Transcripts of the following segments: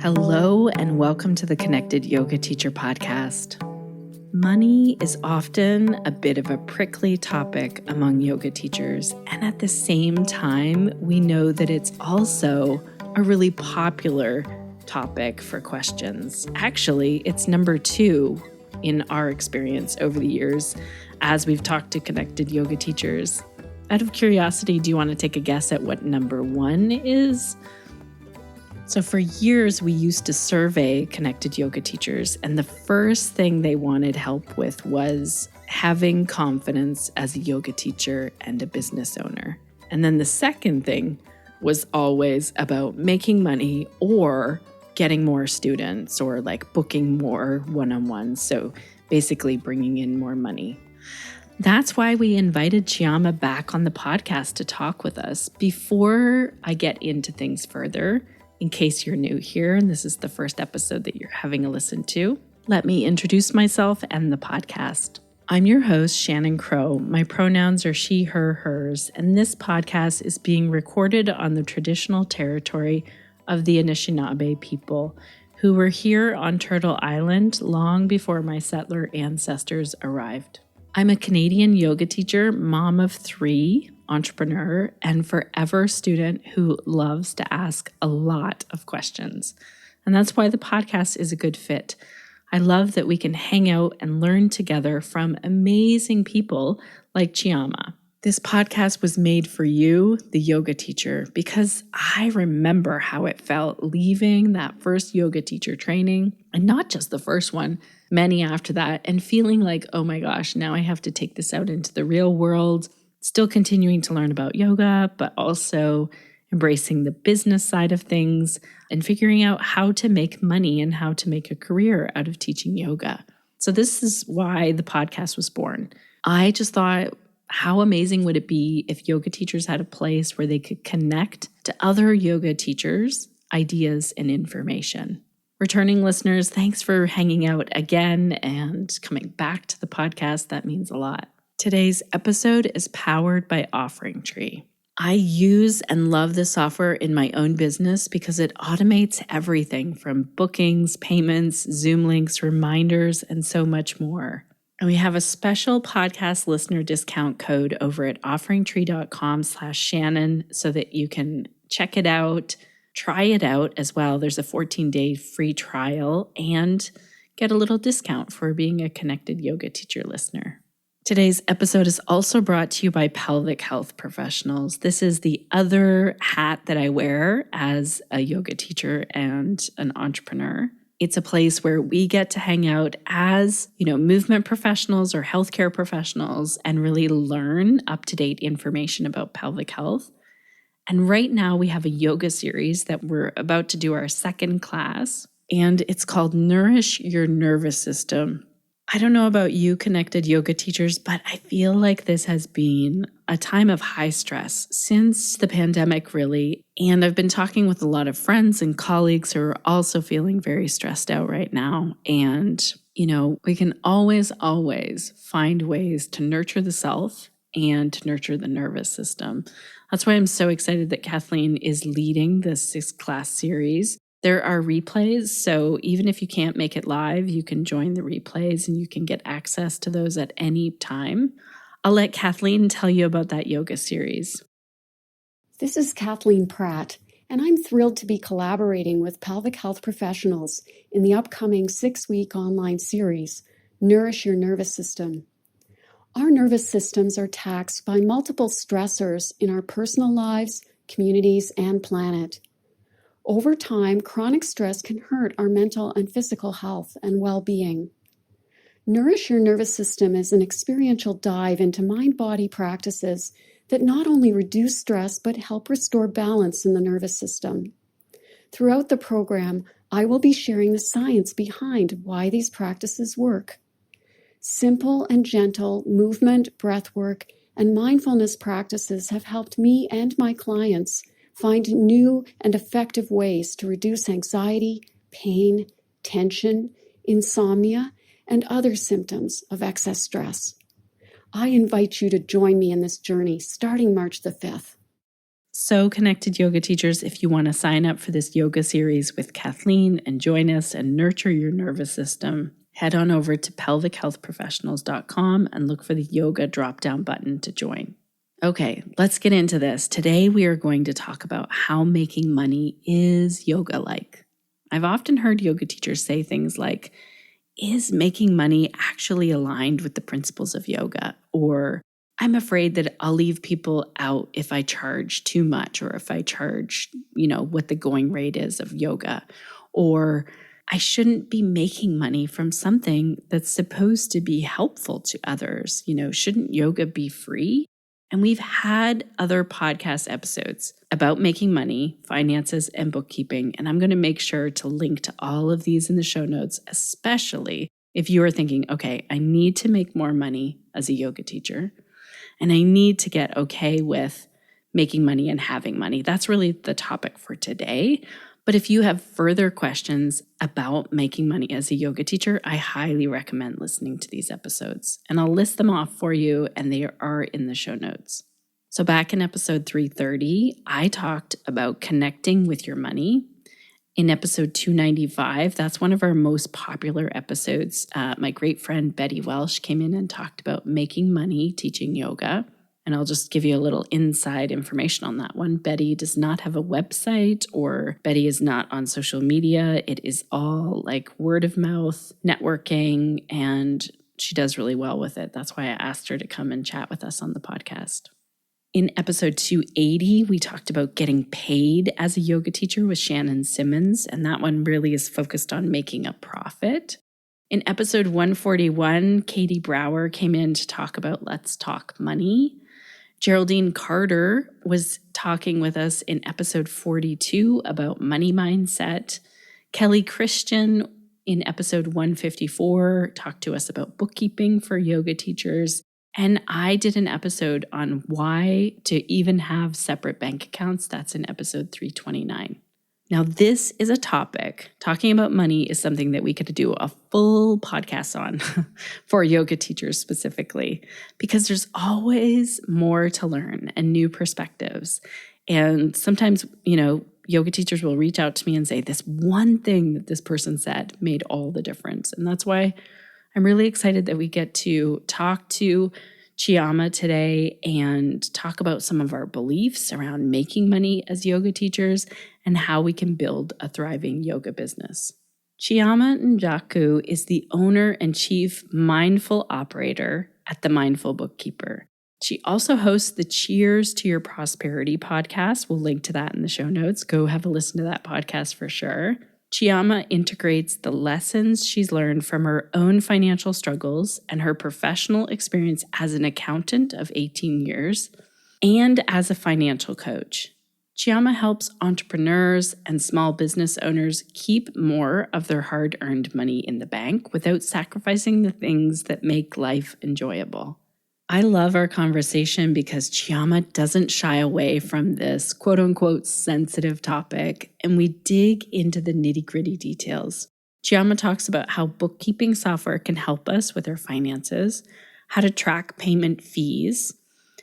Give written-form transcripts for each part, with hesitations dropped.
Hello and welcome to the Connected Yoga Teacher podcast. Money is often a bit of a prickly topic among yoga teachers, and at the same time, we know that it's also a really popular topic for questions. Actually, it's number 2 in our experience over the years as we've talked to connected yoga teachers. Out of curiosity, do you want to take a guess at what number 1 is? So for years, we used to survey connected yoga teachers, and the first thing they wanted help with was having confidence as a yoga teacher and a business owner. And then the second thing was always about making money or getting more students or like booking more one-on-ones. So basically bringing in more money. That's why we invited Chioma back on the podcast to talk with us. Before I get into things further, in case you're new here and this is the first episode that you're having a listen to, let me introduce myself and the podcast. I'm your host, Shannon Crow. My pronouns are she, her, hers, and this podcast is being recorded on the traditional territory of the Anishinaabe people who were here on Turtle Island long before my settler ancestors arrived. I'm a Canadian yoga teacher, mom of 3, entrepreneur, and forever student who loves to ask a lot of questions. And that's why the podcast is a good fit. I love that we can hang out and learn together from amazing people like Chioma. This podcast was made for you, the yoga teacher, because I remember how it felt leaving that first yoga teacher training, and not just the first one, many after that, and feeling like, oh my gosh, now I have to take this out into the real world. Still continuing to learn about yoga, but also embracing the business side of things and figuring out how to make money and how to make a career out of teaching yoga. So this is why the podcast was born. I just thought, how amazing would it be if yoga teachers had a place where they could connect to other yoga teachers, ideas, and information? Returning listeners, thanks for hanging out again and coming back to the podcast. That means a lot. Today's episode is powered by OfferingTree. I use and love this software in my own business because it automates everything from bookings, payments, Zoom links, reminders, and so much more. And we have a special podcast listener discount code over at OfferingTree.com/Shannon so that you can check it out, try it out as well. There's a 14-day free trial and get a little discount for being a connected yoga teacher listener. Today's episode is also brought to you by Pelvic Health Professionals. This is the other hat that I wear as a yoga teacher and an entrepreneur. It's a place where we get to hang out as, movement professionals or healthcare professionals and really learn up-to-date information about pelvic health. And right now we have a yoga series that we're about to do our second class, and it's called Nourish Your Nervous System. I don't know about you connected yoga teachers, but I feel like this has been a time of high stress since the pandemic, really. And I've been talking with a lot of friends and colleagues who are also feeling very stressed out right now. And, we can always find ways to nurture the self and to nurture the nervous system. That's why I'm so excited that Kathleen is leading this 6-class series. There are replays, so even if you can't make it live, you can join the replays and you can get access to those at any time. I'll let Kathleen tell you about that yoga series. This is Kathleen Pratt, and I'm thrilled to be collaborating with pelvic health professionals in the upcoming 6-week online series, Nourish Your Nervous System. Our nervous systems are taxed by multiple stressors in our personal lives, communities, and planet. Over time, chronic stress can hurt our mental and physical health and well-being. Nourish Your Nervous System is an experiential dive into mind-body practices that not only reduce stress but help restore balance in the nervous system. Throughout the program, I will be sharing the science behind why these practices work. Simple and gentle movement, breathwork, and mindfulness practices have helped me and my clients find new and effective ways to reduce anxiety, pain, tension, insomnia, and other symptoms of excess stress. I invite you to join me in this journey starting March the 5th. So, connected yoga teachers, if you want to sign up for this yoga series with Kathleen and join us and nurture your nervous system, head on over to pelvichealthprofessionals.com and look for the yoga drop-down button to join. Okay, let's get into this. Today, we are going to talk about how making money is yoga-like. I've often heard yoga teachers say things like, is making money actually aligned with the principles of yoga? Or I'm afraid that I'll leave people out if I charge too much or if I charge, what the going rate is of yoga. Or I shouldn't be making money from something that's supposed to be helpful to others. Shouldn't yoga be free? And we've had other podcast episodes about making money, finances, and bookkeeping. And I'm going to make sure to link to all of these in the show notes, especially if you are thinking, okay, I need to make more money as a yoga teacher, and I need to get okay with making money and having money. That's really the topic for today. But if you have further questions about making money as a yoga teacher, I highly recommend listening to these episodes. And I'll list them off for you, and they are in the show notes. So back in episode 330, I talked about connecting with your money. In episode 295, that's one of our most popular episodes. My great friend Betty Welsh came in and talked about making money teaching yoga. And I'll just give you a little inside information on that one. Betty does not have a website, or Betty is not on social media. It is all like word of mouth, networking, and she does really well with it. That's why I asked her to come and chat with us on the podcast. In episode 280, we talked about getting paid as a yoga teacher with Shannon Simmons, and that one really is focused on making a profit. In episode 141, Katie Brower came in to talk about Let's Talk Money. Geraldine Carter was talking with us in episode 42 about money mindset. Kelly Christian in episode 154 talked to us about bookkeeping for yoga teachers. And I did an episode on why to even have separate bank accounts. That's in episode 329. Now, this is a topic, talking about money is something that we could do a full podcast on for yoga teachers specifically, because there's always more to learn and new perspectives. And sometimes, yoga teachers will reach out to me and say, this one thing that this person said made all the difference. And that's why I'm really excited that we get to talk to Chioma today and talk about some of our beliefs around making money as yoga teachers and how we can build a thriving yoga business. Chioma Njoku is the owner and chief mindful operator at the Mindful Bookkeeper. She also hosts the Cheers to Your Prosperity podcast. We'll link to that in the show notes. Go have a listen to that podcast for sure. Chioma integrates the lessons she's learned from her own financial struggles and her professional experience as an accountant of 18 years and as a financial coach. Chioma helps entrepreneurs and small business owners keep more of their hard-earned money in the bank without sacrificing the things that make life enjoyable. I love our conversation because Chioma doesn't shy away from this quote-unquote sensitive topic, and we dig into the nitty-gritty details. Chioma talks about how bookkeeping software can help us with our finances, how to track payment fees,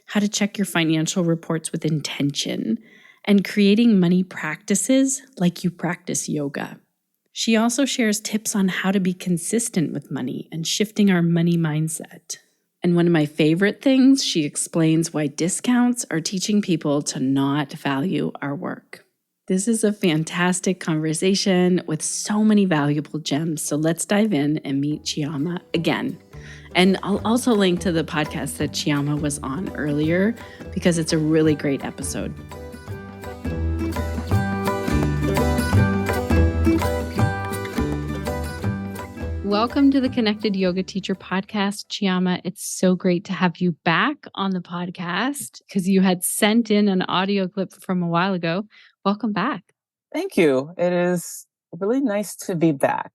how to check your financial reports with intention, and creating money practices like you practice yoga. She also shares tips on how to be consistent with money and shifting our money mindset. And one of my favorite things, she explains why discounts are teaching people to not value our work. This is a fantastic conversation with so many valuable gems. So let's dive in and meet Chioma again. And I'll also link to the podcast that Chioma was on earlier because it's a really great episode. Welcome to the Connected Yoga Teacher podcast, Chioma. It's so great to have you back on the podcast because you had sent in an audio clip from a while ago. Welcome back. Thank you. It is really nice to be back.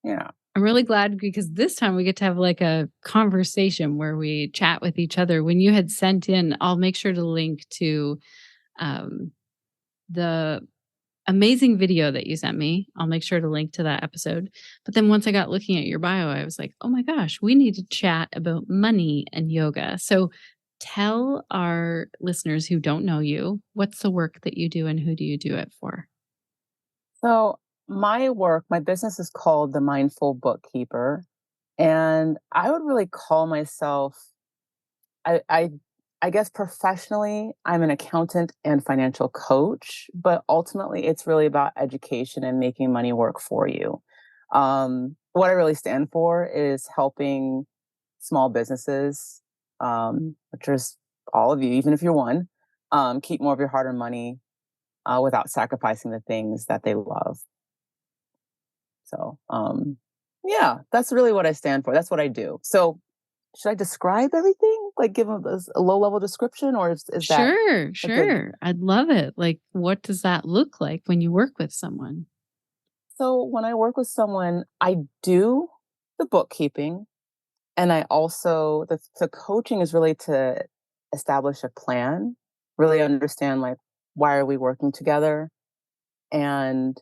Yeah. I'm really glad because this time we get to have like a conversation where we chat with each other. When you had sent in, I'll make sure to link to the amazing video that you sent me. I'll make sure to link to that episode. But then once I got looking at your bio, I was like, oh my gosh, we need to chat about money and yoga. So Tell our listeners who don't know you, what's the work that you do and who do you do it for? So my business is called the Mindful Bookkeeper. And I would really call myself, I, I, I guess professionally, I'm an accountant and financial coach, but ultimately it's really about education and making money work for you. What I really stand for is helping small businesses, which is all of you, even if you're one, keep more of your hard-earned money without sacrificing the things that they love. So, yeah, that's really what I stand for. That's what I do. So, should I describe everything? Like, give a low-level description, or is that Sure, a good? sure. I'd love it. Like, what does that look like when you work with someone? So, when I work with someone, I do the bookkeeping, and I also the coaching is really to establish a plan, really understand like why are we working together, and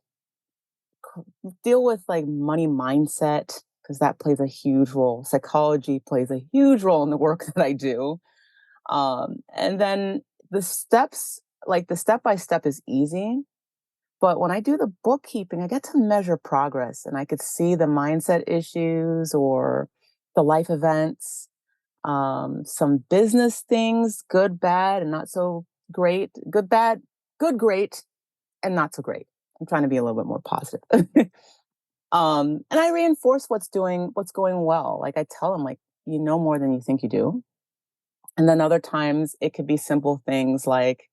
deal with like money mindset because that plays a huge role. Psychology plays a huge role in the work that I do. And then the steps, like the step by step is easy. But when I do the bookkeeping, I get to measure progress and I could see the mindset issues or the life events, some business things, good, bad, and not so great, good, bad, good, great, and not so great. I'm trying to be a little bit more positive. And I reinforce what's going well. Like I tell them, like, you know more than you think you do. And then other times it could be simple things like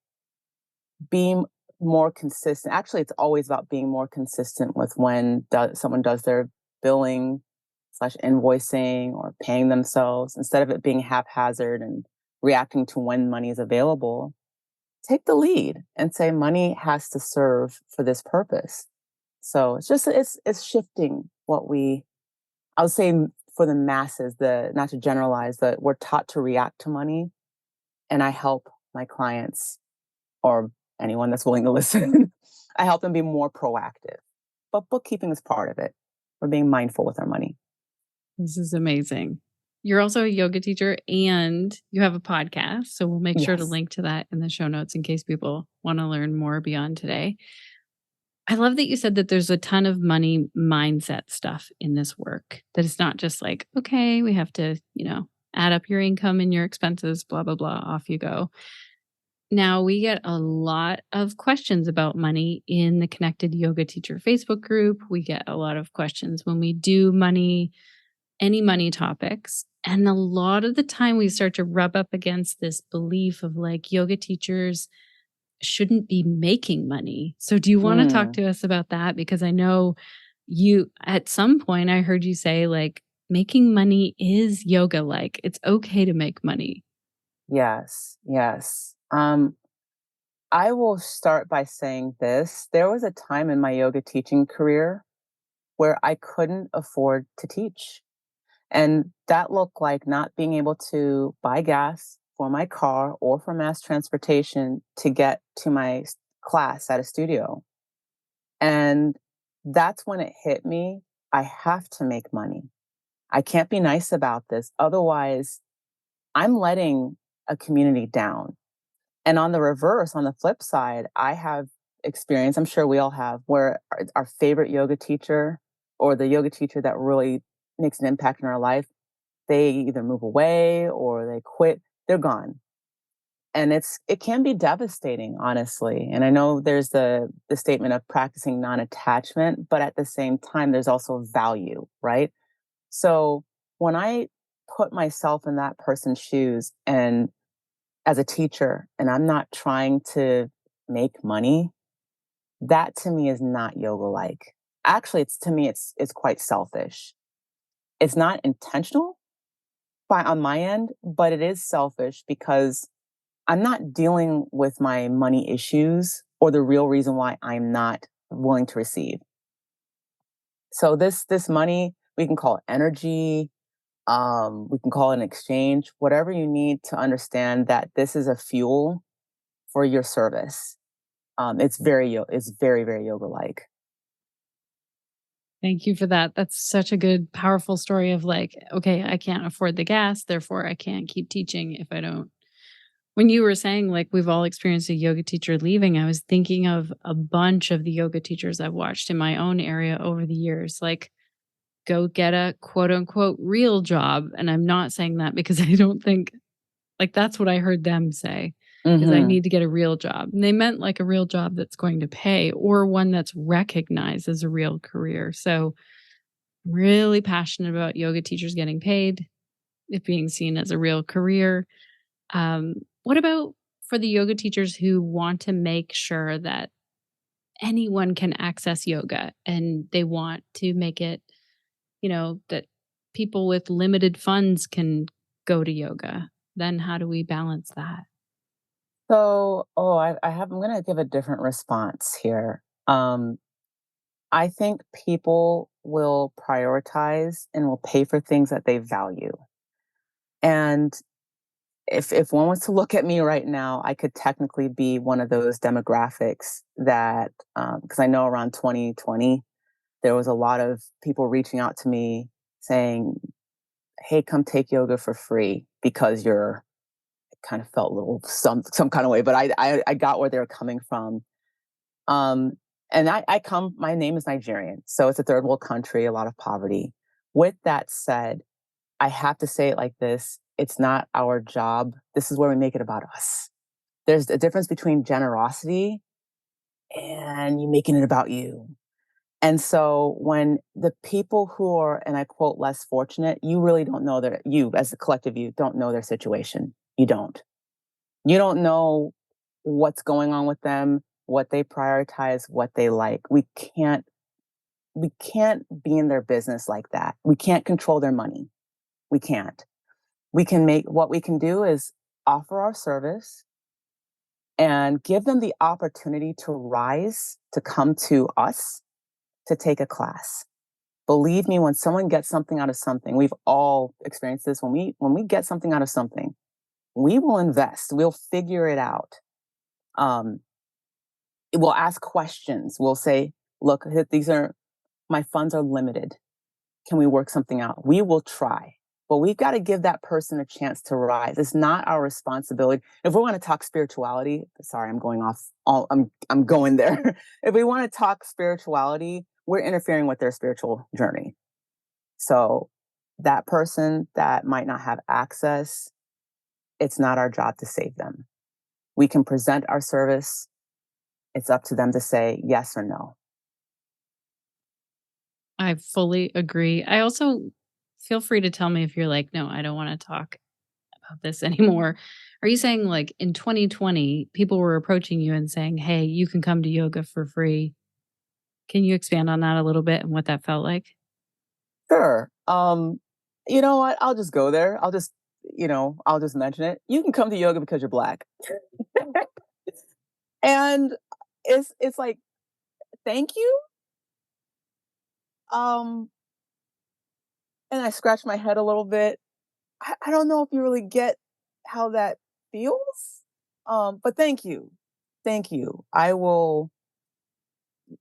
being more consistent. Actually, it's always about being more consistent with when someone does their billing slash invoicing or paying themselves instead of it being haphazard and reacting to when money is available. Take the lead and say money has to serve for this purpose. So it's shifting what I would say for the masses, not to generalize, that we're taught to react to money, and I help my clients or anyone that's willing to listen. I help them be more proactive. But bookkeeping is part of it. We're being mindful with our money. This is amazing. You're also a yoga teacher and you have a podcast. So we'll make sure to Yes. link to that in the show notes in case people want to learn more beyond today. I love that you said that there's a ton of money mindset stuff in this work, that it's not just like, okay, we have to, add up your income and your expenses, blah, blah, blah, off you go. Now, we get a lot of questions about money in the Connected Yoga Teacher Facebook group. We get a lot of questions when we do any money topics. And a lot of the time we start to rub up against this belief of like yoga teachers shouldn't be making money. So do you want to talk Mm, to us about that? Because I know you, at some point, I heard you say like making money is yoga like. It's okay to make money. yes, yes. I will start by saying this. There was a time in my yoga teaching career where I couldn't afford to teach. And that looked like not being able to buy gas for my car or for mass transportation to get to my class at a studio. And that's when it hit me. I have to make money. I can't be nice about this. Otherwise, I'm letting a community down. And on the reverse, on the flip side, I have experience, I'm sure we all have, where our favorite yoga teacher or the yoga teacher that really makes an impact in our life, they either move away or they quit, they're gone. And it can be devastating, honestly. And I know there's the statement of practicing non-attachment, but at the same time, there's also value, right? So when I put myself in that person's shoes and as a teacher, and I'm not trying to make money, that to me is not yoga like. Actually, it's to me, it's quite selfish. It's not intentional on my end, but it is selfish because I'm not dealing with my money issues or the real reason why I'm not willing to receive. So this money, we can call it energy, we can call it an exchange, whatever you need to understand that this is a fuel for your service. It's very, very yoga like. Thank you for that. That's such a good, powerful story of like, okay, I can't afford the gas, therefore I can't keep teaching if I don't When you were saying like we've all experienced a yoga teacher leaving, I was thinking of a bunch of the yoga teachers I've watched in my own area over the years, like go get a quote unquote real job. And I'm not saying that because I don't think like that's what I heard them say is I need to get a real job. And they meant like a real job that's going to pay or one that's recognized as a real career. So I'm really passionate about yoga teachers getting paid, it being seen as a real career. What about for the yoga teachers who want to make sure that anyone can access yoga and they want to make it, that people with limited funds can go to yoga? Then how do we balance that? So, I'm going to give a different response here. I think people will prioritize and will pay for things that they value. And if one was to look at me right now, I could technically be one of those demographics that, because I know around 2020, there was a lot of people reaching out to me saying, "Hey, come take yoga for free because you're." It kind of felt a little some kind of way, but I got where they were coming from. Um, and I come. My name is Nigerian, so it's a third world country, a lot of poverty. With that said, I have to say it like this: it's not our job. This is where we make it about us. There's a difference between generosity and you making it about you. And so when the people who are, and I quote, less fortunate, you really don't know you as a collective, you don't know their situation. You don't. You don't know what's going on with them, what they prioritize, what they like. We can't be in their business like that. We can't control their money. We can't. What we can do is offer our service and give them the opportunity to rise, to come to us, to take a class. Believe me, when someone gets something out of something, we've all experienced this. When we get something out of something, we will invest. We'll figure it out. Um, we'll ask questions. We'll say, "Look, my funds are limited. Can we work something out?" We will try, but we've got to give that person a chance to rise. It's not our responsibility. If we want to talk spirituality, sorry, I'm going off. I'm going there. If we want to talk spirituality, we're interfering with their spiritual journey. So that person that might not have access, it's not our job to save them. We can present our service. It's up to them to say yes or no. I fully agree. I also feel free to tell me if you're like, no, I don't want to talk about this anymore. Are you saying like in 2020, people were approaching you and saying, hey, you can come to yoga for free? Can you expand on that a little bit and what that felt like? Sure. You know what? I'll just go there. I'll just mention it. You can come to yoga because you're Black. And it's like, thank you. Um, and I scratch my head a little bit. I don't know if you really get how that feels. But thank you. Thank you. I will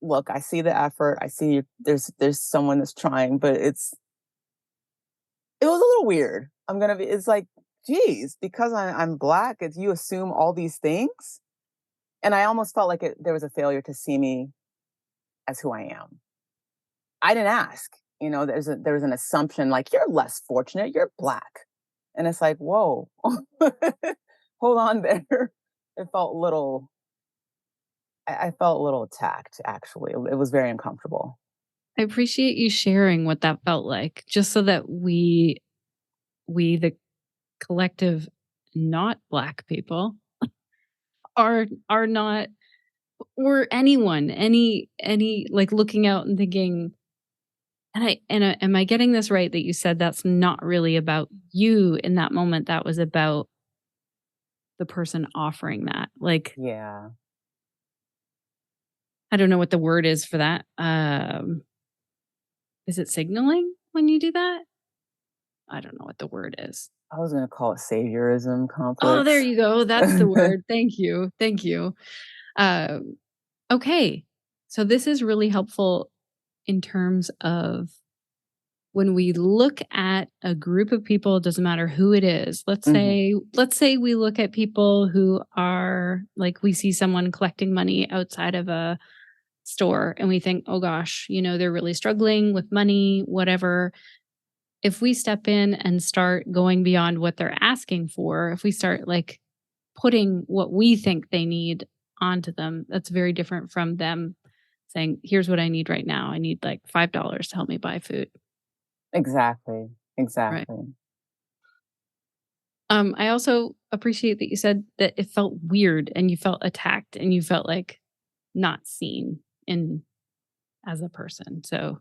look, I see the effort. I see there's someone that's trying, but it was a little weird. It's like, geez, because I'm Black, you assume all these things. And I almost felt like there was a failure to see me as who I am. I didn't ask. There's an assumption like you're less fortunate, you're Black. And it's like, whoa, hold on there. It felt a little, I felt a little attacked, actually. It was very uncomfortable. I appreciate you sharing what that felt like, just so that we the collective not Black people are not, or anyone, any like looking out and thinking, am I getting this right that you said that's not really about you in that moment? That was about the person offering that. Like, Yeah. I don't know what the word is for that. Is it signaling when you do that? I don't know what the word is. I was going to call it saviorism Oh, there complex. you go. That's the word. Thank you. Thank you. Um, okay. So this is really helpful in terms of when we look at a group of people, it doesn't matter who it is. Let's say we look at people who are like, we see someone collecting money outside of a store and we think, oh gosh, they're really struggling with money, whatever. If we step in and start going beyond what they're asking for, if we start like putting what we think they need onto them, that's very different from them saying, here's what I need right now. I need like $5 to help me buy food. Exactly. Right. Exactly. I also appreciate that you said that it felt weird and you felt attacked and you felt like not seen in as a person. So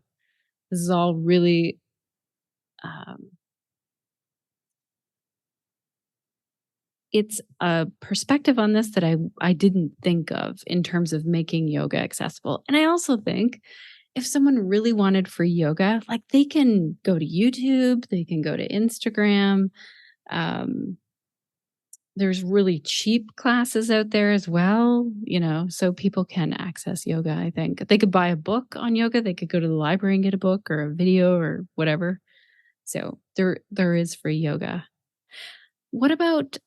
this is all really it's a perspective on this that I didn't think of in terms of making yoga accessible. And I also think if someone really wanted free yoga, like they can go to YouTube, they can go to Instagram. There's really cheap classes out there as well, so people can access yoga, I think. They could buy a book on yoga, they could go to the library and get a book or a video or whatever. So there is free yoga. What about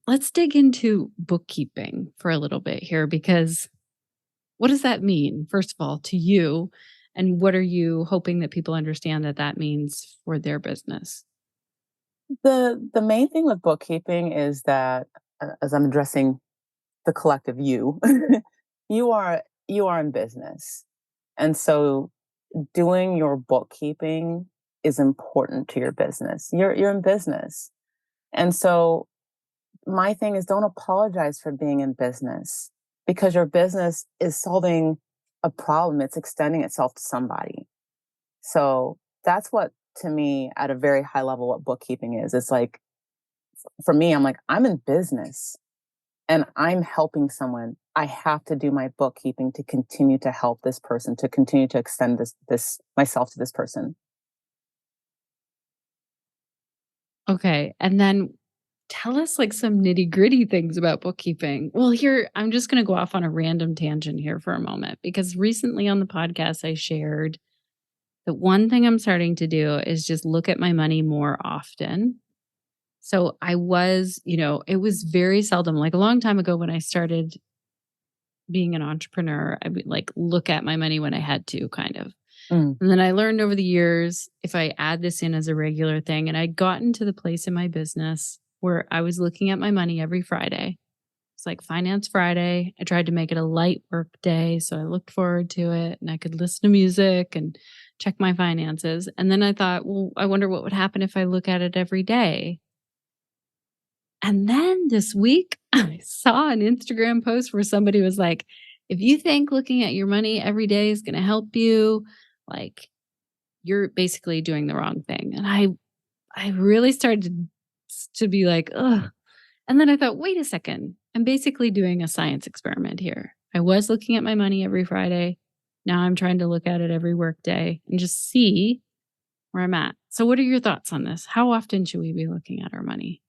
let's dig into bookkeeping for a little bit here, because what does that mean, first of all, to you? And what are you hoping that people understand that that means for their business? The main thing with bookkeeping is that, as I'm addressing the collective you, you are in business. And so doing your bookkeeping is important to your business. You're in business. And so my thing is, don't apologize for being in business, because your business is solving a problem. It's extending itself to somebody. So that's what, to me, at a very high level, what bookkeeping is. It's like, for me, I'm like, I'm in business and I'm helping someone. I have to do my bookkeeping to continue to help this person, to continue to extend this myself to this person. Okay. And then tell us like some nitty gritty things about bookkeeping. Well, here, I'm just going to go off on a random tangent here for a moment, because recently on the podcast, I shared that one thing I'm starting to do is just look at my money more often. So I was, it was very seldom, like a long time ago when I started being an entrepreneur, I would like look at my money when I had to, kind of. Mm. And then I learned over the years, if I add this in as a regular thing, and I'd gotten to the place in my business where I was looking at my money every Friday. It's like Finance Friday. I tried to make it a light work day, so I looked forward to it and I could listen to music and check my finances. And then I thought, well, I wonder what would happen if I look at it every day. And then this week, I saw an Instagram post where somebody was like, if you think looking at your money every day is going to help you, like you're basically doing the wrong thing. And I really started to be like, ugh. And then I thought, wait a second, I'm basically doing a science experiment here. I was looking at my money every Friday. Now I'm trying to look at it every work day and just see where I'm at. So what are your thoughts on this? How often should we be looking at our money?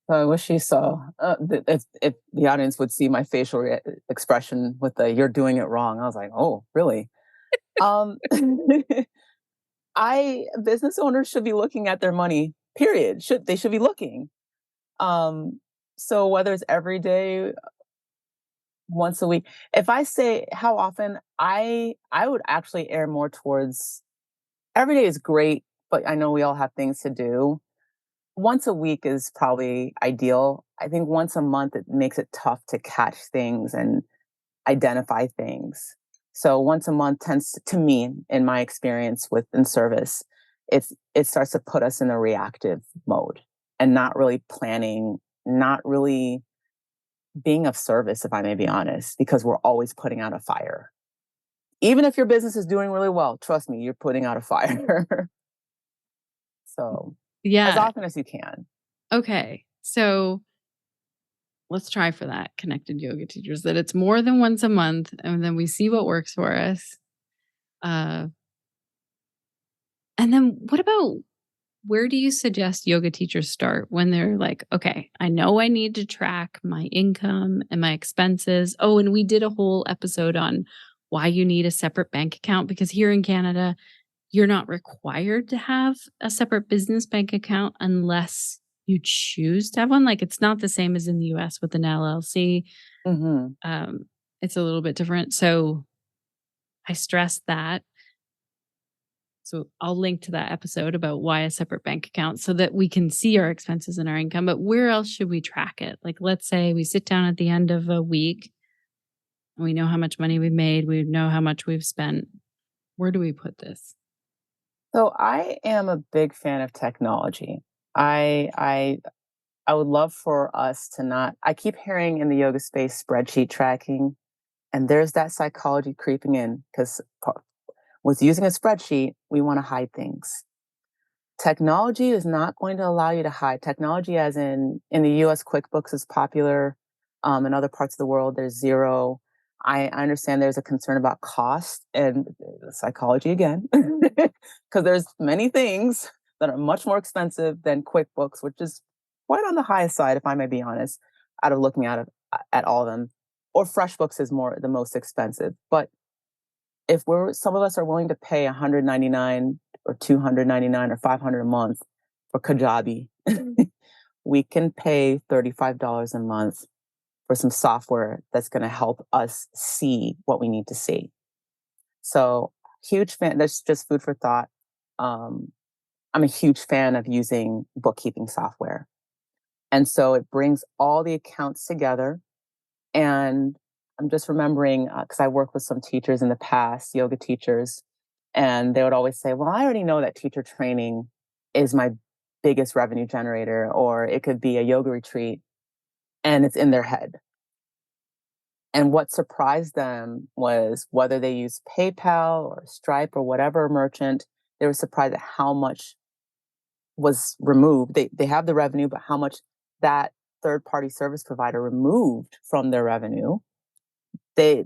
So I wish you saw, if the audience would see my facial expression with the "you're doing it wrong." I was like, oh, really? Um, business owners should be looking at their money. Period. They should be looking. Um, so whether it's every day, once a week, if I say how often, I would actually err more towards every day is great, but I know we all have things to do. Once a week is probably ideal. I think once a month, it makes it tough to catch things and identify things. So once a month tends to me, in my experience in service, it starts to put us in a reactive mode and not really planning, not really being of service, if I may be honest, because we're always putting out a fire. Even if your business is doing really well, trust me, you're putting out a fire. So as Yeah. often as you can. Okay. So let's try for that, connected yoga teachers, that it's more than once a month and then we see what works for us. And then what about, where do you suggest yoga teachers start when they're like, okay, I know I need to track my income and my expenses. Oh, and we did a whole episode on why you need a separate bank account, because here in Canada, you're not required to have a separate business bank account unless you choose to have one. Like it's not the same as in the US with an LLC. Mm-hmm. It's a little bit different. So I stress that. So I'll link to that episode about why a separate bank account so that we can see our expenses and our income. But where else should we track it? Like, let's say we sit down at the end of a week and we know how much money we've made. We know how much we've spent. Where do we put this? So I am a big fan of technology. I would love for us to not, I keep hearing in the yoga space spreadsheet tracking, and there's that psychology creeping in because with using a spreadsheet, we want to hide things. Technology is not going to allow you to hide. Technology, as in the US, QuickBooks is popular. In other parts of the world, there's Zero. I understand there's a concern about cost and psychology again, because there's many things that are much more expensive than QuickBooks, which is quite on the high side, if I may be honest, out of looking at all of them. Or FreshBooks is the most expensive. But if some of us are willing to pay $199 or $299 or $500 a month for Kajabi, we can pay $35 a month for some software that's going to help us see what we need to see. So huge fan. That's just food for thought. I'm a huge fan of using bookkeeping software. And so it brings all the accounts together. And I'm just remembering, because I worked with some teachers in the past, yoga teachers, and they would always say, well, I already know that teacher training is my biggest revenue generator, or it could be a yoga retreat, and it's in their head. And what surprised them was whether they use PayPal or Stripe or whatever merchant, they were surprised at how much was removed. They have the revenue, but how much that third-party service provider removed from their revenue. They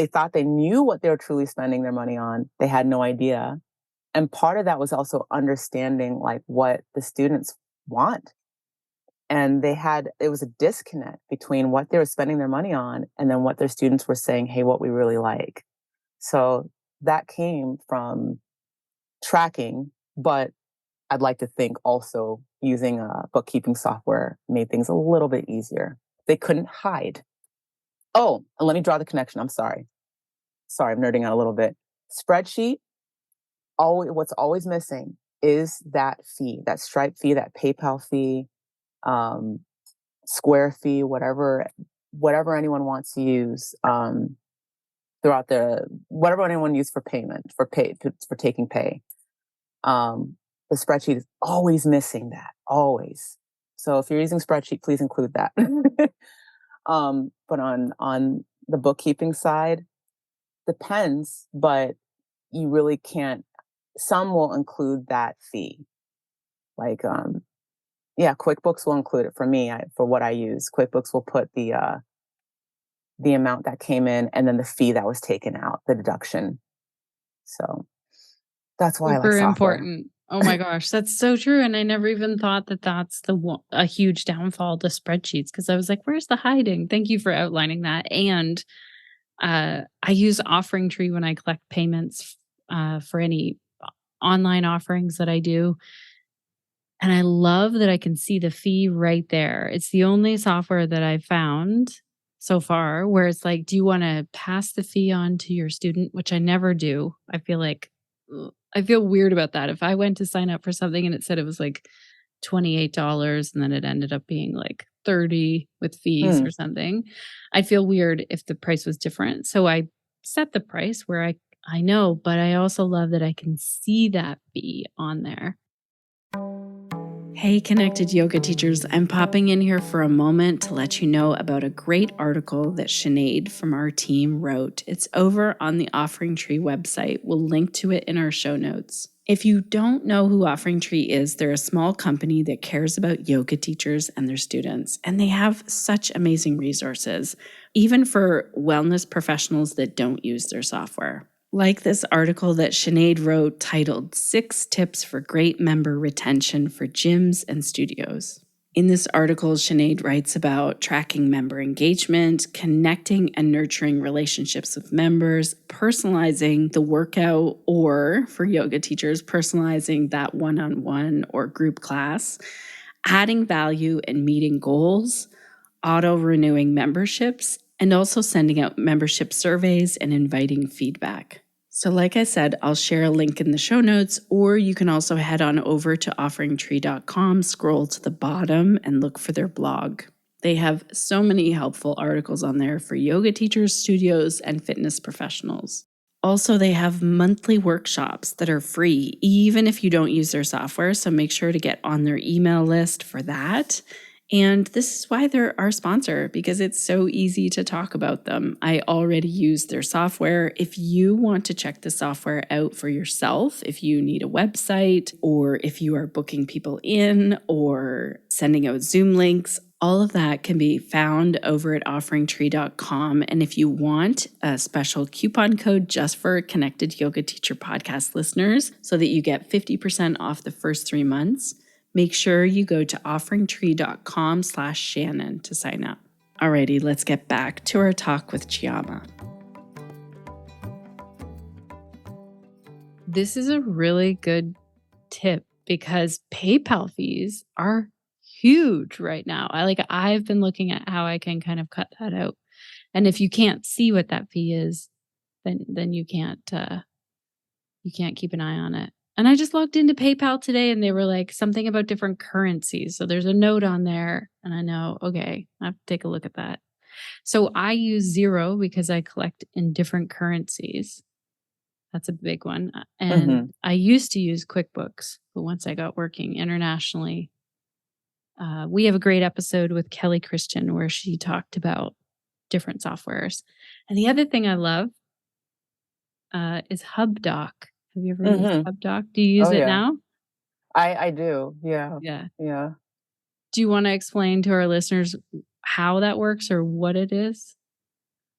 thought they knew what they were truly spending their money on. They had no idea. And part of that was also understanding like what the students want. And it was a disconnect between what they were spending their money on and then what their students were saying, hey, what we really like. So that came from tracking, but I'd like to think also using a bookkeeping software made things a little bit easier. They couldn't hide. Oh, and let me draw the connection. I'm sorry. I'm nerding out a little bit. Spreadsheet, what's always missing is that fee, that Stripe fee, that PayPal fee, Square fee, whatever anyone wants to use throughout whatever anyone uses for payment, for taking pay. The spreadsheet is always missing that, always. So if you're using spreadsheet, please include that. But on the bookkeeping side, depends, but you really can't. Some will include that fee. Like, QuickBooks will include it for me. For what I use, QuickBooks will put the amount that came in and then the fee that was taken out, the deduction. So that's why I like software. Important. Oh my gosh, that's so true. And I never even thought that that's a huge downfall to spreadsheets, because I was like, where's the hiding? Thank you for outlining that. And I use OfferingTree when I collect payments for any online offerings that I do. And I love that I can see the fee right there. It's the only software that I've found so far where it's like, do you want to pass the fee on to your student? Which I never do. I feel weird about that. If I went to sign up for something and it said it was like $28 and then it ended up being like $30 with fees or something, I'd feel weird if the price was different. So I set the price where I know, but I also love that I can see that fee on there. Hey, Connected Yoga Teachers, I'm popping in here for a moment to let you know about a great article that Sinead from our team wrote. It's over on the OfferingTree website. We'll link to it in our show notes. If you don't know who OfferingTree is, they're a small company that cares about yoga teachers and their students, and they have such amazing resources, even for wellness professionals that don't use their software. Like this article that Sinead wrote titled 6 Tips for Great Member Retention for Gyms and Studios. In this article, Sinead writes about tracking member engagement, connecting and nurturing relationships with members, personalizing the workout, or for yoga teachers, personalizing that one-on-one or group class, adding value and meeting goals, auto-renewing memberships, and also sending out membership surveys and inviting feedback. So like I said, I'll share a link in the show notes, or you can also head on over to OfferingTree.com, scroll to the bottom, and look for their blog. They have so many helpful articles on there for yoga teachers, studios, and fitness professionals. Also, they have monthly workshops that are free, even if you don't use their software, so make sure to get on their email list for that. And this is why they're our sponsor, because it's so easy to talk about them. I already use their software. If you want to check the software out for yourself, if you need a website, or if you are booking people in or sending out Zoom links, all of that can be found over at OfferingTree.com. And if you want a special coupon code just for Connected Yoga Teacher podcast listeners so that you get 50% off the first 3 months, make sure you go to OfferingTree.com/Shannon to sign up. Alrighty, let's get back to our talk with Chioma. This is a really good tip because PayPal fees are huge right now. I've been looking at how I can kind of cut that out. And if you can't see what that fee is, then you can't keep an eye on it. And I just logged into PayPal today and they were like something about different currencies. So there's a note on there and I know, okay, I have to take a look at that. So I use Xero because I collect in different currencies. That's a big one. And I used to use QuickBooks, but once I got working internationally, we have a great episode with Kelly Christian where she talked about different softwares. And the other thing I love is HubDoc. Have you ever used HubDoc? Do you use it now? I do. Yeah. Yeah. Do you want to explain to our listeners how that works or what it is?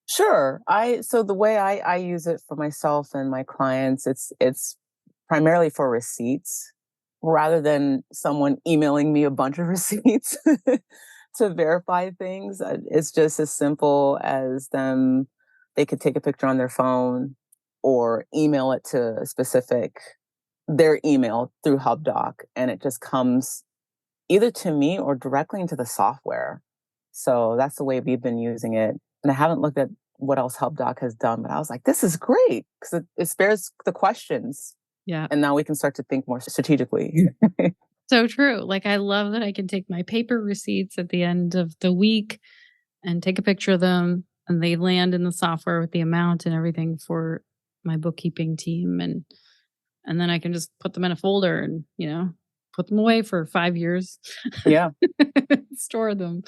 Sure. So the way I use it for myself and my clients, it's primarily for receipts rather than someone emailing me a bunch of receipts to verify things. It's just as simple as they could take a picture on their phone or email it to their email through HubDoc, and it just comes either to me or directly into the software. So that's the way we've been using it. And I haven't looked at what else HubDoc has done, but I was like, this is great because it spares the questions. Yeah. And now we can start to think more strategically. So true. I love that I can take my paper receipts at the end of the week and take a picture of them, and they land in the software with the amount and everything for my bookkeeping team. And then I can just put them in a folder and, put them away for 5 years. Yeah. Store them.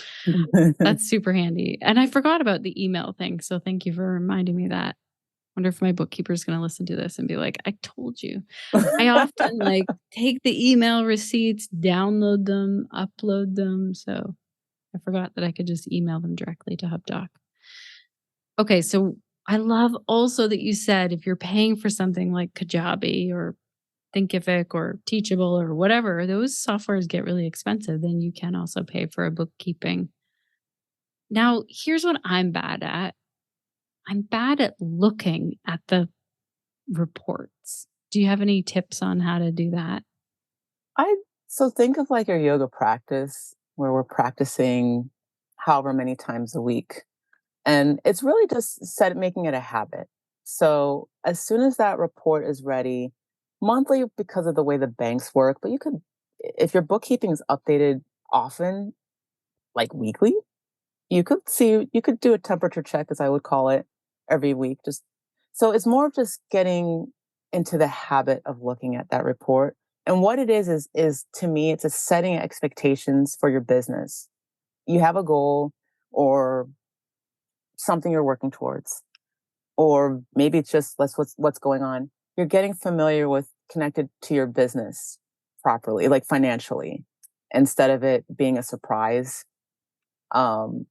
That's super handy. And I forgot about the email thing. So thank you for reminding me that. Wonder if my bookkeeper is going to listen to this and be like, I told you. I often take the email receipts, download them, upload them. So I forgot that I could just email them directly to HubDoc. Okay. So I love also that you said if you're paying for something like Kajabi or Thinkific or Teachable or whatever, those softwares get really expensive. Then you can also pay for a bookkeeping. Now, here's what I'm bad at. I'm bad at looking at the reports. Do you have any tips on how to do that? So think of your yoga practice where we're practicing however many times a week. And it's really just making it a habit. So as soon as that report is ready, monthly because of the way the banks work, but if your bookkeeping is updated often, like weekly, you could do a temperature check, as I would call it, every week. So it's more of just getting into the habit of looking at that report. And what it is to me, it's a setting expectations for your business. You have a goal or something you're working towards, or maybe it's just what's going on. You're getting familiar with connected to your business properly, financially, instead of it being a surprise. And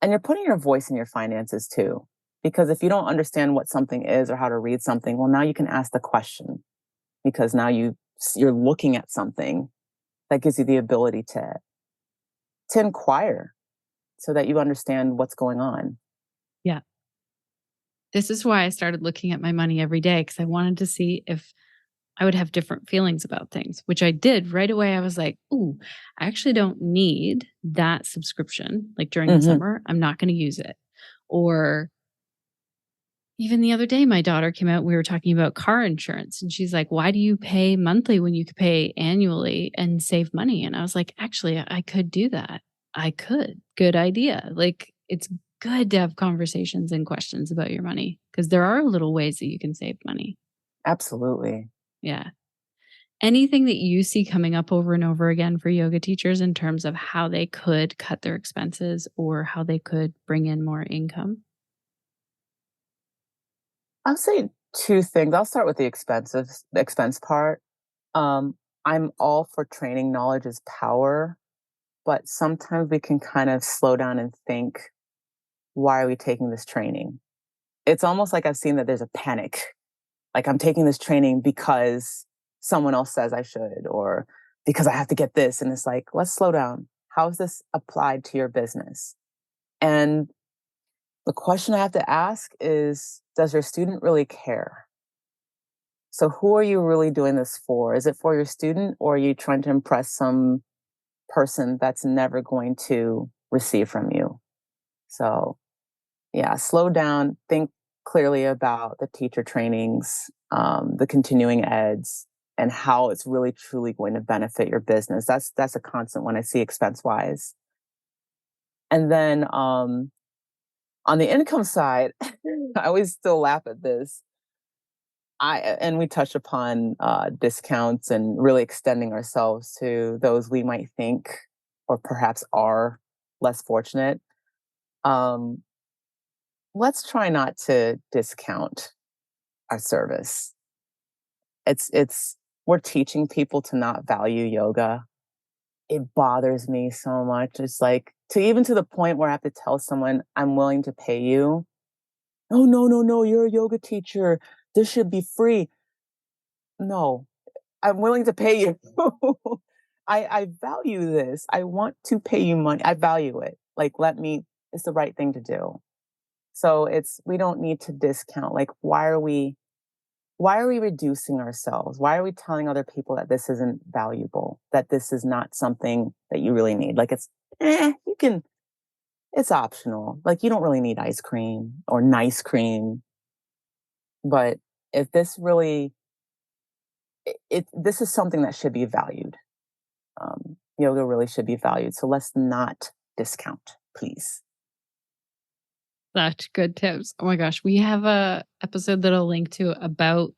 you're putting your voice in your finances too, because if you don't understand what something is or how to read something, well, now you can ask the question because now you're looking at something that gives you the ability to inquire so that you understand what's going on. Yeah. This is why I started looking at my money every day, because I wanted to see if I would have different feelings about things, which I did right away. I was like, ooh, I actually don't need that subscription. Like during the summer, I'm not going to use it. Or even the other day, my daughter came out, we were talking about car insurance, and she's like, why do you pay monthly when you could pay annually and save money? And I was like, actually, I could do that. I could. Good idea. Like, it's good to have conversations and questions about your money, because there are little ways that you can save money. Absolutely. Yeah. Anything that you see coming up over and over again for yoga teachers in terms of how they could cut their expenses or how they could bring in more income? I'll say two things. I'll start with the expense part. I'm all for training. Knowledge is power, but sometimes we can kind of slow down and think, why are we taking this training? It's almost like I've seen that there's a panic. Like, I'm taking this training because someone else says I should, or because I have to get this. And it's like, let's slow down. How is this applied to your business? And the question I have to ask is, does your student really care? So who are you really doing this for? Is it for your student, or are you trying to impress some person that's never going to receive from you? So yeah, slow down, think clearly about the teacher trainings, the continuing eds, and how it's really truly going to benefit your business. That's a constant one I see expense wise. And then on the income side, I always still laugh at this. And we touch upon discounts and really extending ourselves to those we might think or perhaps are less fortunate. Um, let's try not to discount our service. It's we're teaching people to not value yoga. It bothers me so much. It's like, to the point where I have to tell someone I'm willing to pay you. Oh, no, no, no, you're a yoga teacher. This should be free. No, I'm willing to pay you. I value this. I want to pay you money. I value it. Like, it's the right thing to do. So we don't need to discount. Like, why are we reducing ourselves? Why are we telling other people that this isn't valuable, that this is not something that you really need? Like, it's optional. Like, you don't really need ice cream or nice cream. But if this really, this is something that should be valued. Yoga really should be valued. So let's not discount, please. Such good tips. Oh my gosh. We have a episode that I'll link to about,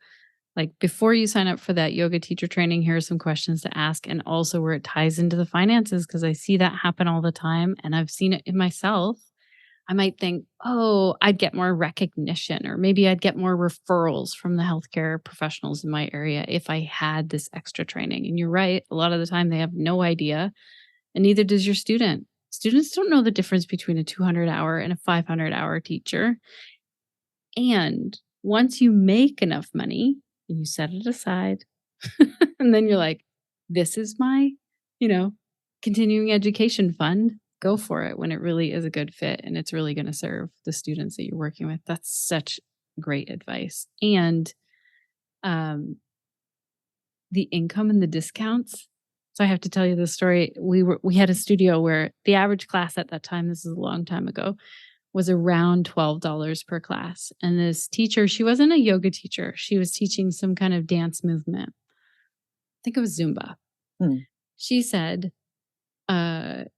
like, before you sign up for that yoga teacher training, here are some questions to ask, and also where it ties into the finances, because I see that happen all the time and I've seen it in myself. I might think, oh, I'd get more recognition, or maybe I'd get more referrals from the healthcare professionals in my area if I had this extra training. And you're right. A lot of the time they have no idea, and neither does your student. Students don't know the difference between a 200-hour and a 500-hour teacher. And once you make enough money and you set it aside, and then you're like, this is my, continuing education fund, go for it when it really is a good fit and it's really going to serve the students that you're working with. That's such great advice. And the income and the discounts. So I have to tell you this story. We had a studio where the average class at that time, this is a long time ago, was around $12 per class. And this teacher, she wasn't a yoga teacher. She was teaching some kind of dance movement. I think it was Zumba. She said, I'm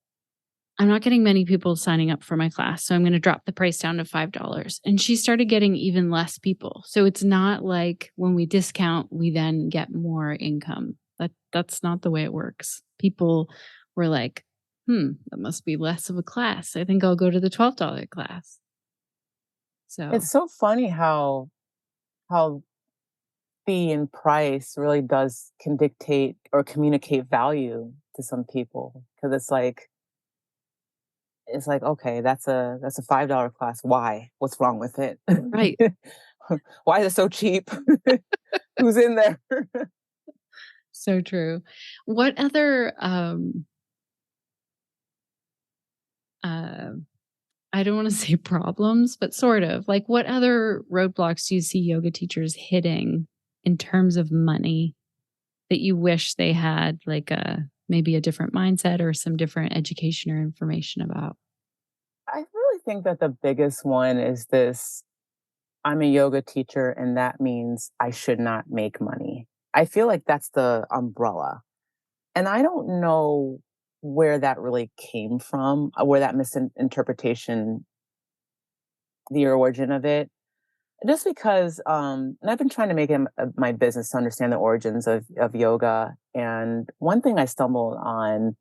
not getting many people signing up for my class, so I'm going to drop the price down to $5. And she started getting even less people. So it's not like when we discount, we then get more income. That's not the way it works. People were like, that must be less of a class. I think I'll go to the $12 class. So it's so funny how fee and price really can dictate or communicate value to some people, because it's like, okay, that's a $5 class. Why? What's wrong with it? Right. Why is it so cheap? Who's in there? So true. What other I don't want to say problems, but sort of like what other roadblocks do you see yoga teachers hitting in terms of money that you wish they had like maybe a different mindset or some different education or information about? I really think that the biggest one is this: I'm a yoga teacher, and that means I should not make money. I feel like that's the umbrella. And I don't know where that really came from, where that misinterpretation, the origin of it. Just because, and I've been trying to make it my business to understand the origins of yoga. And one thing I stumbled on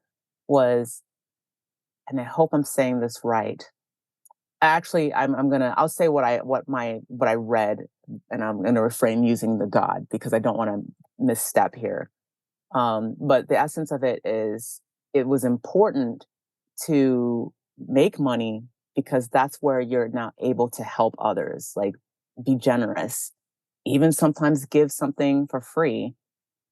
was, and I hope I'm saying this right. Actually, I'll say what I read, and I'm gonna refrain using the God because I don't want to misstep here. But the essence of it is, it was important to make money because that's where you're now able to help others, like be generous, even sometimes give something for free,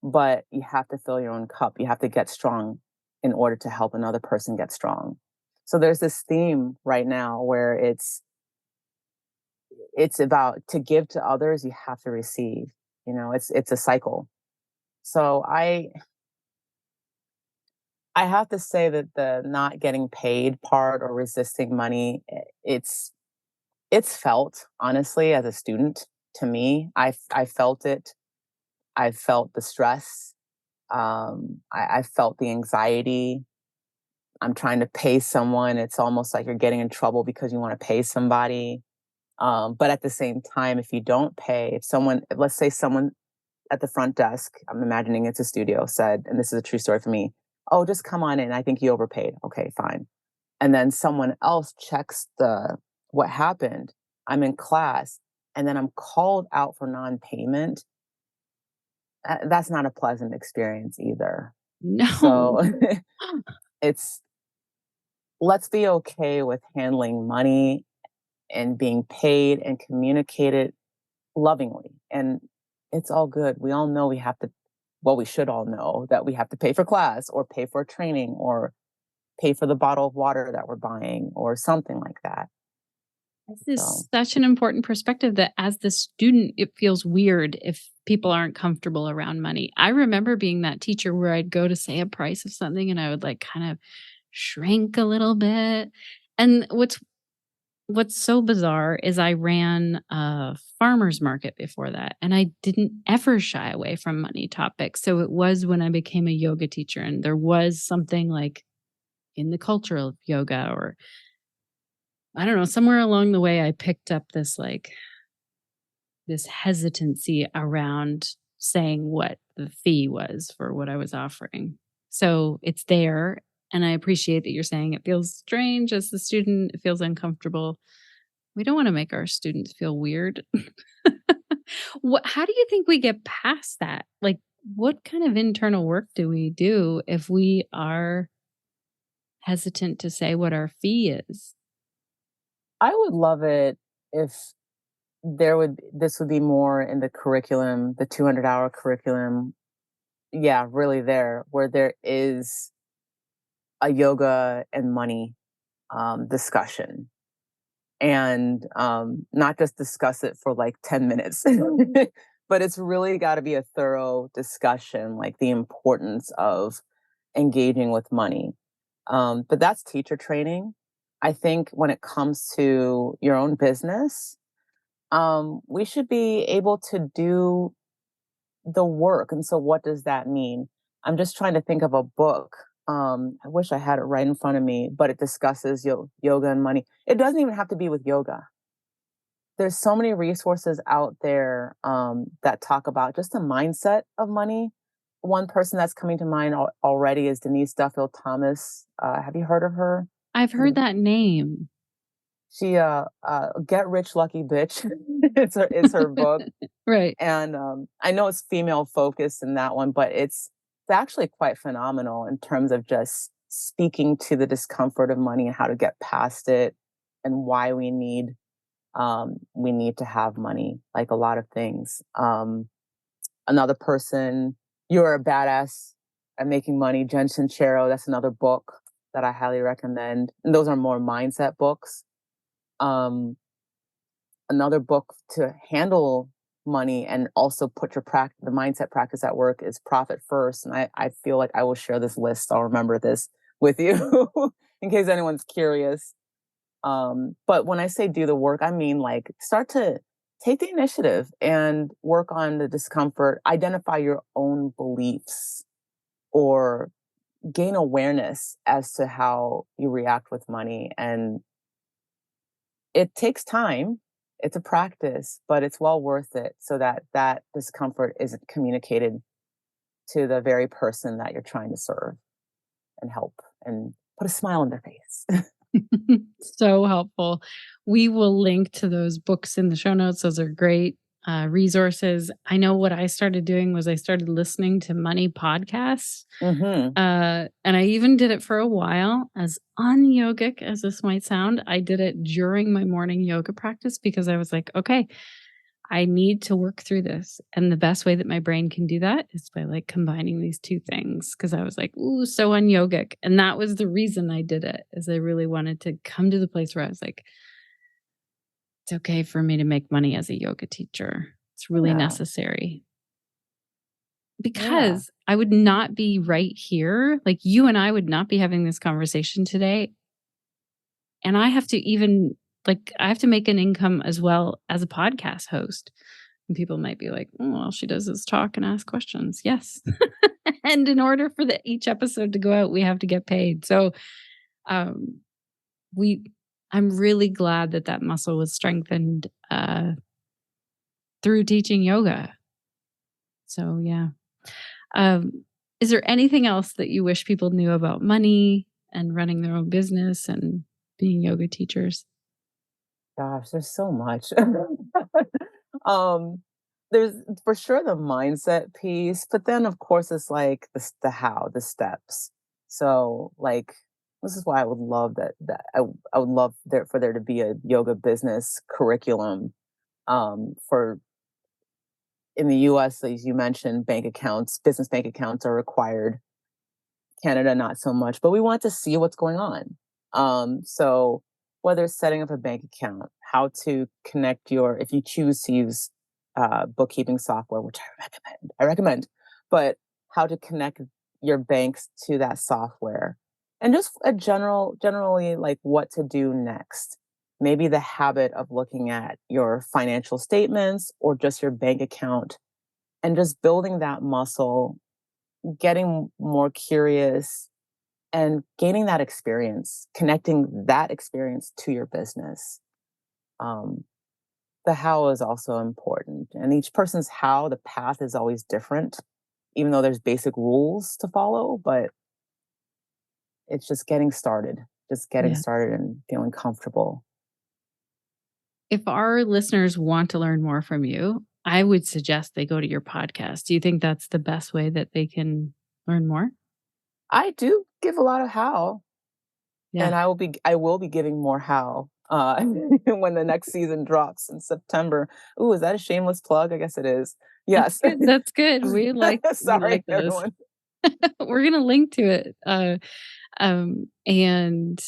but you have to fill your own cup. You have to get strong in order to help another person get strong. So there's this theme right now where it's about, to give to others, you have to receive. It's a cycle. So I have to say that the not getting paid part, or resisting money, it's felt, honestly, as a student. To me, I felt it. I felt the stress. I felt the anxiety. I'm trying to pay someone. It's almost like you're getting in trouble because you want to pay somebody. But at the same time, if you don't pay, let's say someone at the front desk, I'm imagining it's a studio, said, and this is a true story for me, "Oh, just come on in. I think you overpaid." Okay, fine. And then someone else checks what happened. I'm in class, and then I'm called out for non-payment. That's not a pleasant experience either. No. So it's let's be okay with handling money and being paid and communicated lovingly. And it's all good. We all know we should all know that we have to pay for class, or pay for training, or pay for the bottle of water that we're buying, or something like that. This So is such an important perspective that as the student, it feels weird if people aren't comfortable around money. I remember being that teacher where I'd go to say a price of something and I would like kind of shrink a little bit. And what's so bizarre is I ran a farmer's market before that, and I didn't ever shy away from money topics. So it was when I became a yoga teacher and there was something like in the culture of yoga, or I don't know, somewhere along the way I picked up this hesitancy around saying what the fee was for what I was offering. So it's there. And I appreciate that you're saying it feels strange as the student, it feels uncomfortable. We don't want to make our students feel weird. How do you think we get past that? Like, what kind of internal work do we do if we are hesitant to say what our fee is? I would love it if this would be more in the curriculum, the 200-hour curriculum. Yeah, really, where there is a yoga and money discussion, and not just discuss it for like 10 minutes, but it's really got to be a thorough discussion, like the importance of engaging with money. But that's teacher training. I think when it comes to your own business, we should be able to do the work. And so, what does that mean? I'm just trying to think of a book. I wish I had it right in front of me, but it discusses yoga and money. It doesn't even have to be with yoga. There's so many resources out there that talk about just the mindset of money. One person that's coming to mind already is Denise Duffield Thomas. Have you heard of her? I've heard that name. She Get Rich Lucky Bitch. It's her book. Right. And I know it's female focused in that one, but it's actually quite phenomenal in terms of just speaking to the discomfort of money and how to get past it, and why we need to have money, like a lot of things. Another person, You're a Badass at Making Money, Jen Sincero. That's another book that I highly recommend. And those are more mindset books. Another book to handle money and also put the mindset practice at work is Profit First. And I feel like I will share this list. I'll remember this with you in case anyone's curious. But when I say do the work, I mean like start to take the initiative and work on the discomfort, identify your own beliefs, or gain awareness as to how you react with money. And it takes time. It's a practice, but it's well worth it so that that discomfort isn't communicated to the very person that you're trying to serve and help and put a smile on their face. So helpful. We will link to those books in the show notes. Those are great resources. I know what I started doing was I started listening to money podcasts. And I even did it for a while, as un-yogic as this might sound. I did it during my morning yoga practice because I was like, okay, I need to work through this. And the best way that my brain can do that is by like combining these two things. Cause I was like, ooh, so un-yogic. And that was the reason I did it, is I really wanted to come to the place where I was like, it's okay for me to make money as a yoga teacher. It's really necessary. Because I would not be right here. Like you and I would not be having this conversation today. And I have to I have to make an income as well as a podcast host. And people might be like, oh, all she does is talk and ask questions. Yes. And in order for each episode to go out, we have to get paid. So I'm really glad that muscle was strengthened through teaching yoga. So yeah. Is there anything else that you wish people knew about money and running their own business and being yoga teachers? Gosh, there's so much. There's for sure the mindset piece, but then of course it's like the how, the steps. So like this is why I would love that I would love for there to be a yoga business curriculum for in the US, as you mentioned, business bank accounts are required. Canada, not so much, but we want to see what's going on. So whether it's setting up a bank account, how to connect if you choose to use bookkeeping software, which I recommend, but how to connect your banks to that software, and just generally like what to do next. Maybe the habit of looking at your financial statements or just your bank account and just building that muscle, getting more curious and gaining that experience, connecting that experience to your business. The how is also important. And each person's how, the path is always different, even though there's basic rules to follow, but it's just getting started and feeling comfortable. If our listeners want to learn more from you, I would suggest they go to your podcast. Do you think that's the best way that they can learn more? I do give a lot of how. Yeah. And I will be giving more how when the next season drops in September. Ooh, is that a shameless plug? I guess it is. Yes. That's good. We like Sorry, those. everyone. We're going to link to it. And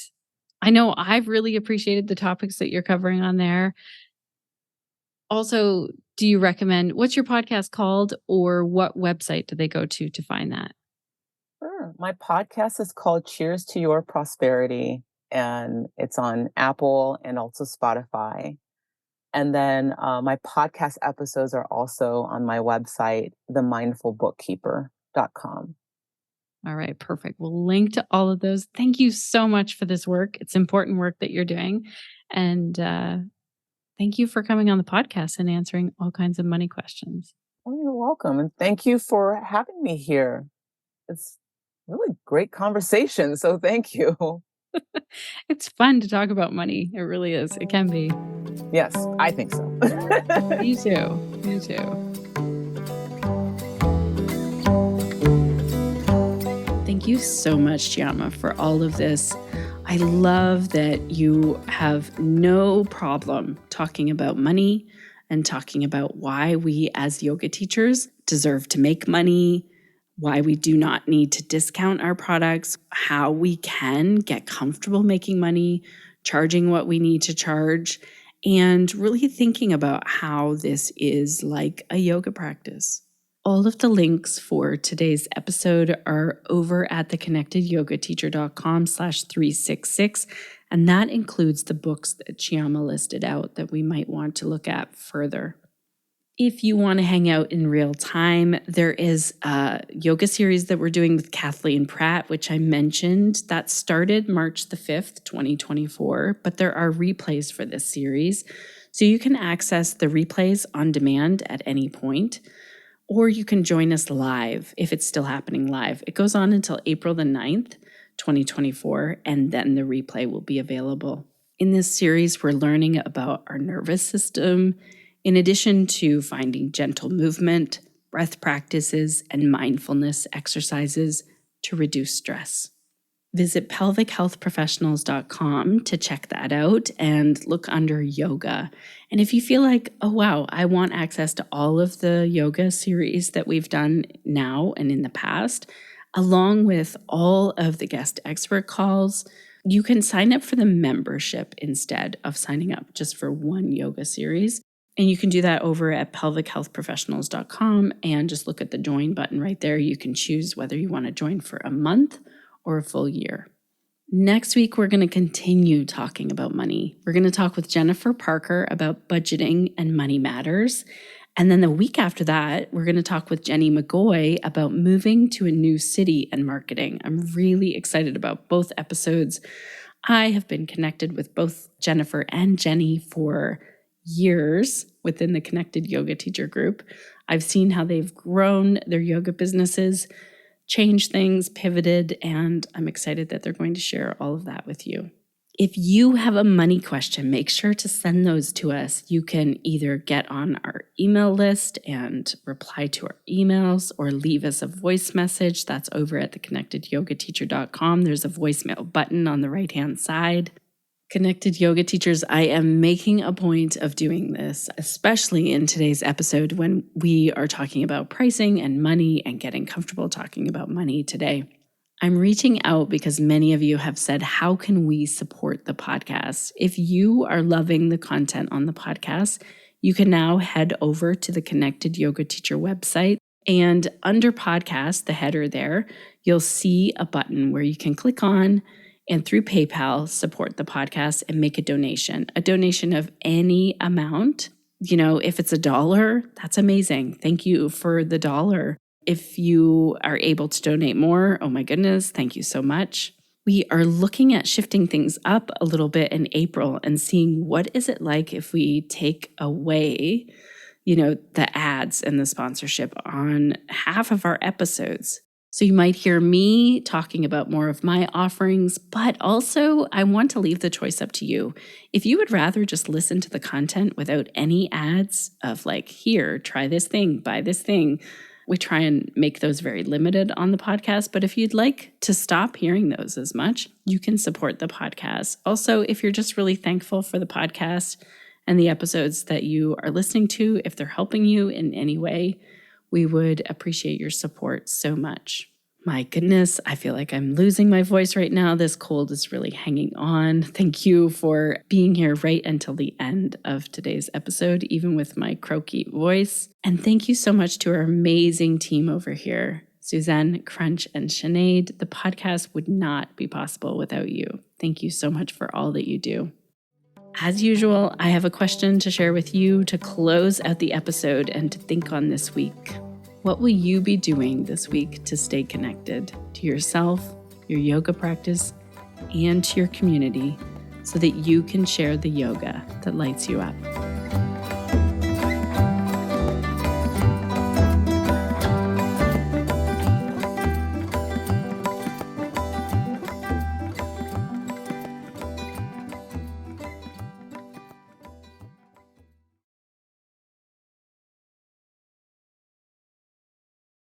I know I've really appreciated the topics that you're covering on there. Also, do you recommend, what's your podcast called, or what website do they go to find that? Sure. My podcast is called Cheers to Your Prosperity, and it's on Apple and also Spotify. And then my podcast episodes are also on my website, themindfulbookkeeper.com. All right, perfect. We'll link to all of those. Thank you so much for this work. It's important work that you're doing. And thank you for coming on the podcast and answering all kinds of money questions. Oh, you're welcome. And thank you for having me here. It's really great conversation. So thank you. It's fun to talk about money. It really is. It can be. Yes, I think so. Me too. Me too. Thank you so much, Chioma, for all of this. I love that you have no problem talking about money and talking about why we as yoga teachers deserve to make money, why we do not need to discount our products, how we can get comfortable making money, charging what we need to charge, and really thinking about how this is like a yoga practice. All of the links for today's episode are over at theconnectedyogateacher.com/366, and that includes the books that Chioma listed out that we might want to look at further. If you want to hang out in real time, there is a yoga series that we're doing with Kathleen Pratt, which I mentioned. That started March the 5th, 2024, but there are replays for this series. So you can access the replays on demand at any point, or you can join us live if it's still happening live. It goes on until April the 9th, 2024, and then the replay will be available. In this series, we're learning about our nervous system, in addition to finding gentle movement, breath practices, and mindfulness exercises to reduce stress. Visit pelvichealthprofessionals.com to check that out and look under yoga. And if you feel like, oh wow, I want access to all of the yoga series that we've done now and in the past, along with all of the guest expert calls, you can sign up for the membership instead of signing up just for one yoga series. And you can do that over at pelvichealthprofessionals.com and just look at the join button right there. You can choose whether you want to join for a month or a full year. Next week, we're going to continue talking about money. We're going to talk with Jennifer Parker about budgeting and money matters. And then the week after that, we're going to talk with Jenny McGoy about moving to a new city and marketing. I'm really excited about both episodes. I have been connected with both Jennifer and Jenny for years within the Connected Yoga Teacher group. I've seen how they've grown their yoga businesses, changed things, pivoted, and I'm excited that they're going to share all of that with you. If you have a money question, make sure to send those to us. You can either get on our email list and reply to our emails or leave us a voice message. That's over at theconnectedyogateacher.com. There's a voicemail button on the right-hand side. Connected Yoga Teachers, I am making a point of doing this, especially in today's episode when we are talking about pricing and money and getting comfortable talking about money today. I'm reaching out because many of you have said, how can we support the podcast? If you are loving the content on the podcast, you can now head over to the Connected Yoga Teacher website, and under podcast, the header there, you'll see a button where you can click on and through PayPal, support the podcast and make a donation of any amount. You know, if it's $1, that's amazing. Thank you for the $1. If you are able to donate more, oh my goodness, thank you so much. We are looking at shifting things up a little bit in April and seeing what is it like if we take away, the ads and the sponsorship on half of our episodes. So you might hear me talking about more of my offerings, but also I want to leave the choice up to you. If you would rather just listen to the content without any ads of like, here, try this thing, buy this thing, we try and make those very limited on the podcast. But if you'd like to stop hearing those as much, you can support the podcast. Also, if you're just really thankful for the podcast and the episodes that you are listening to, if they're helping you in any way, we would appreciate your support so much. My goodness, I feel like I'm losing my voice right now. This cold is really hanging on. Thank you for being here right until the end of today's episode, even with my croaky voice. And thank you so much to our amazing team over here, Suzanne, Crunch, and Sinead. The podcast would not be possible without you. Thank you so much for all that you do. As usual, I have a question to share with you to close out the episode and to think on this week. What will you be doing this week to stay connected to yourself, your yoga practice, and to your community so that you can share the yoga that lights you up?